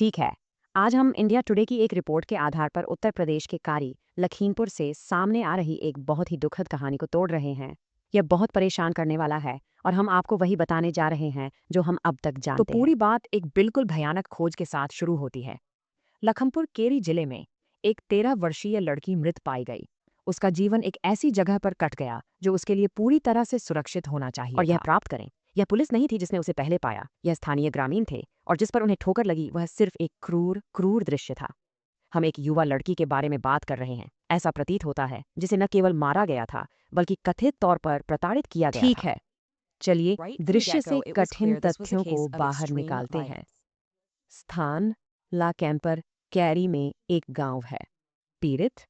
ठीक है, आज हम इंडिया टुडे की एक रिपोर्ट के आधार पर उत्तर प्रदेश के कारी लखीमपुर से सामने आ रही एक बहुत ही दुखद कहानी को तोड़ रहे हैं। यह बहुत परेशान करने वाला है और हम आपको वही बताने जा रहे हैं जो हम अब तक तो जानते हैं। पूरी बात एक बिल्कुल भयानक खोज के साथ शुरू होती है। लखनपुर केरी जिले में एक 13 वर्षीय लड़की मृत पाई गई। उसका जीवन एक ऐसी जगह पर कट गया जो उसके लिए पूरी तरह से सुरक्षित होना चाहिए और यह था। प्राप्त करें, यह पुलिस नहीं थी जिसने उसे पहले पाया, यह स्थानीय ग्रामीण थे और जिस पर उन्हें ठोकर लगी वह सिर्फ एक क्रूर क्रूर दृश्य था। हम एक युवा लड़की के बारे में बात कर रहे हैं। ऐसा प्रतीत होता है जिसे न केवल मारा गया था बल्कि कथित तौर पर प्रताड़ित किया गया ठीक था। है, चलिए Right from the दृश्य से get-go, it was कठिन clear this was a तथ्यों को case of बाहर extreme निकालते हैं। violence. स्थान ला कैंपर कैरी में एक गांव है। पीड़ित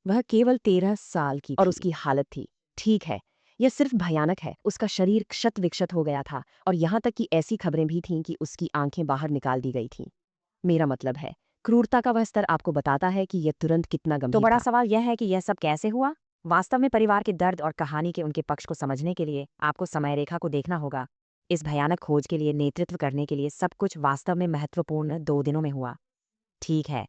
वह केवल 13 साल की और उसकी हालत थी ठीक है। यह सिर्फ भयानक है, उसका शरीर क्षत विक्षत हो गया था और यहाँ तक कि ऐसी खबरें भी थीं कि उसकी आंखें बाहर निकाल दी गई थीं। मेरा मतलब है क्रूरता का वह स्तर आपको बताता है कि यह तुरंत कितना तो गंभीर बड़ा था। सवाल यह है कि यह सब कैसे हुआ। वास्तव में परिवार के दर्द और कहानी के उनके पक्ष को समझने के लिए आपको समय रेखा को देखना होगा। इस भयानक खोज के लिए नेतृत्व करने के लिए सब कुछ वास्तव में महत्वपूर्ण 2 दिनों में हुआ। ठीक है,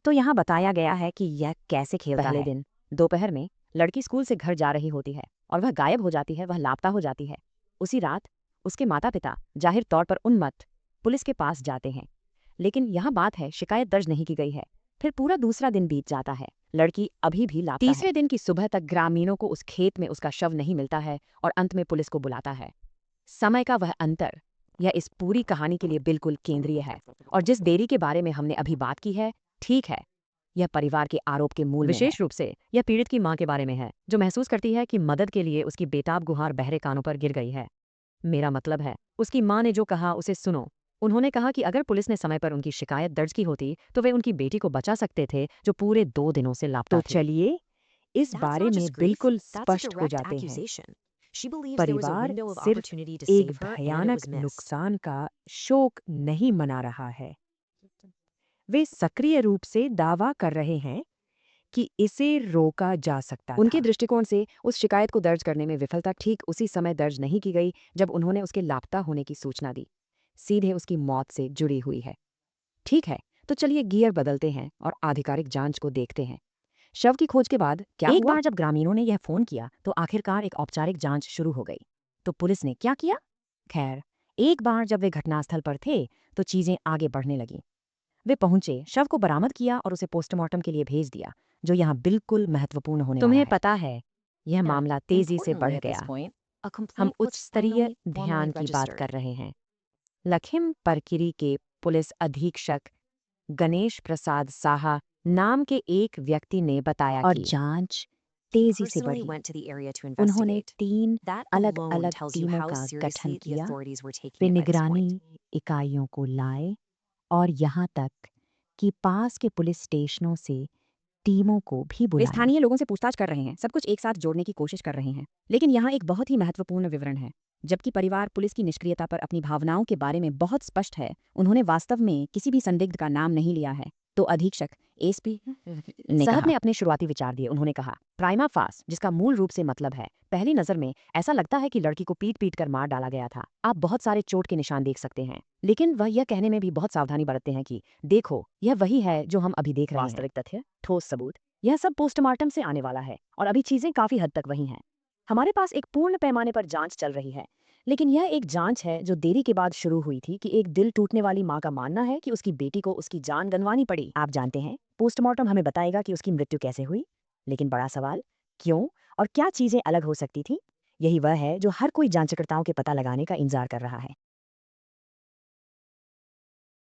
तो यहाँ बताया गया है कि यह कैसे खेलता पहले है। दिन दोपहर में लड़की स्कूल से घर जा रही होती है और वह गायब हो जाती है, वह लापता हो जाती है। उसी रात उसके माता पिता जाहिर तौर पर उन्मत्त पुलिस के पास जाते हैं, लेकिन यहाँ बात है शिकायत दर्ज नहीं की गई है। फिर पूरा दूसरा दिन बीत जाता है, लड़की अभी भी लापता है। तीसरे दिन की सुबह तक ग्रामीणों को उस खेत में उसका शव नहीं मिलता है और अंत में पुलिस को बुलाता है। समय का वह अंतर यह इस पूरी कहानी के लिए बिल्कुल केंद्रीय है और जिस देरी के बारे में हमने अभी बात की है, ठीक है, यह परिवार के आरोप के मूल में है। विशेष रूप से यह पीड़ित की मां के बारे में है जो महसूस करती है कि मदद के लिए उसकी बेताब गुहार बहरे कानों पर गिर गई है। मेरा मतलब है उसकी मां ने जो कहा उसे सुनो। उन्होंने कहा कि अगर पुलिस ने समय पर उनकी शिकायत दर्ज की होती तो वे उनकी बेटी को बचा सकते थे जो पूरे 2 दिनों से लापता तो थी। चलिए इस That's बारे not में just grief, बिल्कुल that's a स्पष्ट हो direct जाते हैं। accusation. She believes there was a परिवार window of सिर्फ opportunity to एक save her and it भयानक was missed. नुकसान का शोक नहीं मना रहा है, वे सक्रिय रूप से दावा कर रहे हैं कि इसे रोका जा सकता उनके था। दृष्टिकोण से उस शिकायत को दर्ज करने में विफलता ठीक उसी समय दर्ज नहीं की गई जब उन्होंने उसके लापता होने की सूचना दी। सीधे उसकी मौत से जुड़ी हुई है। ठीक है, तो चलिए गियर बदलते हैं और आधिकारिक जांच को देखते हैं। शव की खोज के बाद क्या एक हुआ? बार जब ग्रामीणों ने यह फोन किया तो आखिरकार एक औपचारिक जांच शुरू हो गई। तो पुलिस ने क्या किया? खैर, एक बार जब वे घटनास्थल पर थे तो चीजें आगे बढ़ने लगीं। वे पहुंचे, शव को बरामद किया और उसे पोस्टमार्टम के लिए भेज दिया, जो यहाँ बिल्कुल महत्वपूर्ण होने वाला तुम्हें है। पता है, यह And मामला तेजी से बढ़ importantly at this गया। point, a हम complaint उच्च was स्तरीय finally formally ध्यान की बात registered. कर रहे हैं। लखिम परकिरी के पुलिस अधीक्षक गणेश प्रसाद साहा नाम के एक व्यक्ति ने बताया और कि जांच He तेजी से personally बढ़ी। went to the area to उन्होंने investigate. 3 That अलग alone अलग tells you टीमों how का गठन seriously the किया। authorities were taking way it by this निगरानी point. इकाइयों को लाए और यहाँ तक कि पास के पुलिस स्टेशनों से टीमों को भी वे बुलाया। स्थानीय लोगों से पूछताछ कर रहे हैं, सब कुछ एक साथ जोड़ने की कोशिश कर रहे हैं। लेकिन यहाँ एक बहुत ही महत्वपूर्ण विवरण है। जबकि परिवार पुलिस की निष्क्रियता पर अपनी भावनाओं के बारे में बहुत स्पष्ट है, उन्होंने वास्तव में किसी भी संदिग्ध का नाम नहीं लिया है। तो अधीक्षक एसपी साहब ने अपने शुरुआती विचार दिए। उन्होंने कहा, प्राइमा फास, जिसका मूल रूप से मतलब है पहली नजर में ऐसा लगता है कि लड़की को पीट पीट कर मार डाला गया था। आप बहुत सारे चोट के निशान देख सकते हैं, लेकिन वह यह कहने में भी बहुत सावधानी बरतते हैं कि देखो यह वही है जो हम अभी देख रहे हैं। वास्तविक तथ्य, ठोस सबूत, यह सब पोस्टमार्टम से आने वाला है और अभी चीजें काफी हद तक वही हैं। हमारे पास एक पूर्ण पैमाने पर जांच चल रही है, लेकिन यह एक जांच है जो देरी के बाद शुरू हुई थी कि एक दिल टूटने वाली माँ का मानना है कि उसकी बेटी को उसकी जान गंवानी पड़ी। आप जानते हैं, पोस्टमार्टम हमें बताएगा कि उसकी मृत्यु कैसे हुई, लेकिन बड़ा सवाल, क्यों और क्या चीजें अलग हो सकती थी? यही वह है जो हर कोई जांचकर्ताओं के पता लगाने का इंतजार कर रहा है।